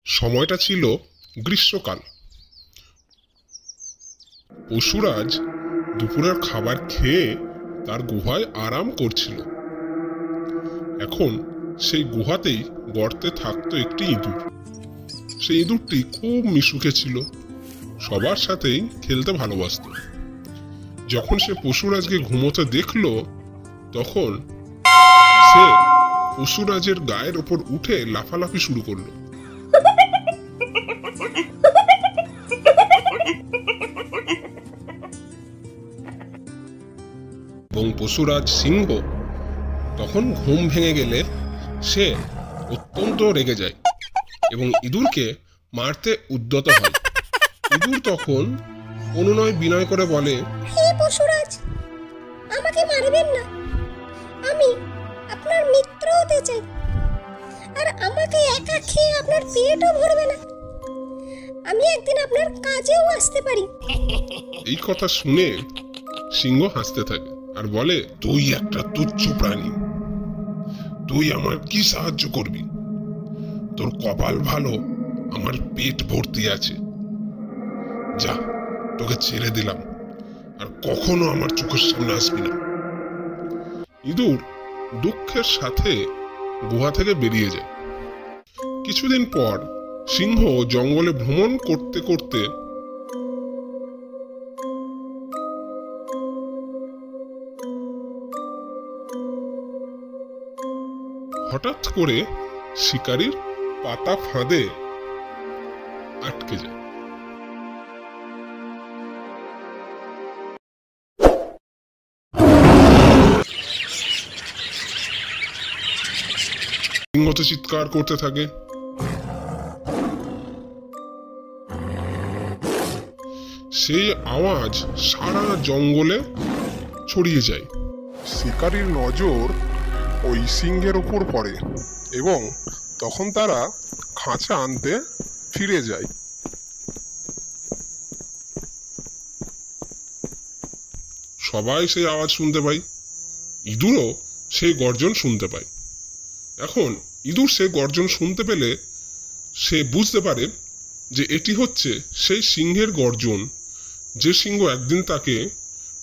সময়টা ছিল গ্রীষ্মকাল। পশুরাজ দুপুরের খাবার খেয়ে তার গুহায় আরাম করছিল। এখন সেই গুহাতেই গর্তে থাকতো একটি ইঁদুর। সেই ইঁদুরটি খুব মিশুকে ছিল, সবার সাথেই খেলতে ভালোবাসত। যখন সে পশুরাজকে ঘুমোতে দেখলো, তখন সে পশুরাজের গায়ের ওপর উঠে লাফালাফি শুরু করলো। এবং পশুরাজ সিংহ তখন ঘুম ভেঙে গেলে সে অত্যন্ত রেগে যায় এবং ইঁদুরকে মারতে উদ্যত হয়। ইঁদুর তখন অনুনয় বিনয় করে বলে, হে পশুরাজ, আমাকে মারবেন না, আমি আপনার মিত্র হতে চাই, আর আমাকে একা খেয়ে আপনার পেটও ভরবে না, আমি একদিন আপনার কাজেও আসতে পারি। এই কথা শুনে সিংহ হাসতে থাকে আর বলে, তুই একটা তুচ্ছ প্রাণী, তুই আমার কি সাহায্য করবি? তোর কপাল ভালো, আমার পেট ভর্তি আছে। যা, তোকে ছেড়ে দিলাম, আর কখনো আমার চোখের সামনে আসবি না। ইঁদুর দুঃখের সাথে গুহা থেকে বেরিয়ে যায়। কিছুদিন পর সিংহ জঙ্গলে ভ্রমণ করতে করতে হঠাৎ করে শিকারীর পাতা ফাঁদে আটকে যায়। সিংহ তো চিৎকার করতে থাকে। সেই আওয়াজ সারা জঙ্গলে ছড়িয়ে যায়। শিকারীর নজর ওই সিংহের উপর পড়ে এবং তখন তারা খাঁচা আনতে ফিরে যায়। সবাই সেই আওয়াজ শুনতে পায়, ইঁদুরও সেই গর্জন শুনতে পায়। এখন ইঁদুর সেই গর্জন শুনতে পেলে সে বুঝতে পারে যে এটি হচ্ছে সেই সিংহের গর্জন, যে সিংহ একদিন তাকে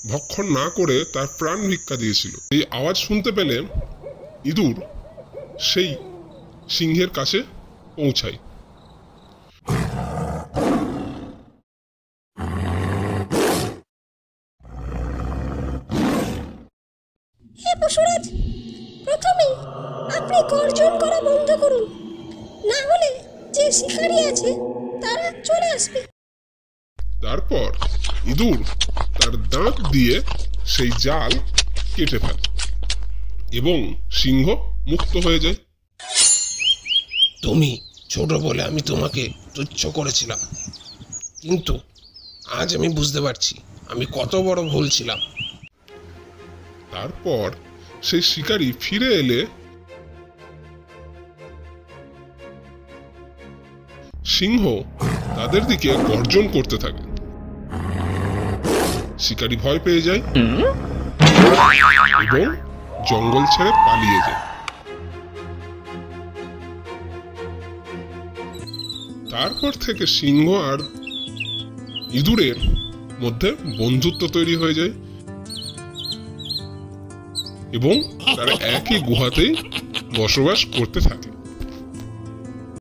ভক্ষণ না করে তার প্রাণ ভিক্ষা দিয়েছিল। এই আওয়াজ শুনতে পেলে ইঁদুর সেই সিংহের কাছে পৌঁছায়। হে পশুরাজ, প্রথমে আপনি গর্জন করা বন্ধ করুন, না হলে যে শিকারী আছে তারা চলে আসবে। তারপর ইঁদুর তার দাঁত দিয়ে সেই জাল কেটে ফেলে এবং সিংহ মুক্ত হয়ে যায়। তুমি ছোট বলে আমি তোমাকে তুচ্ছ করেছিলাম, কিন্তু আজ আমি বুঝতে পারছি আমি কত বড় ভুল ছিলাম। তারপর সেই শিকারী ফিরে এলে সিংহ তাদের দিকে গর্জন করতে থাকে। শিকারী ভয় পেয়ে যায় এবং জঙ্গল ছেড়ে পালিয়ে যায়। তারপর থেকে সিংহ আর ইঁদুরের মধ্যে বন্ধুত্ব তৈরি হয়ে যায় এবং তারা একই গুহাতেই বসবাস করতে থাকে।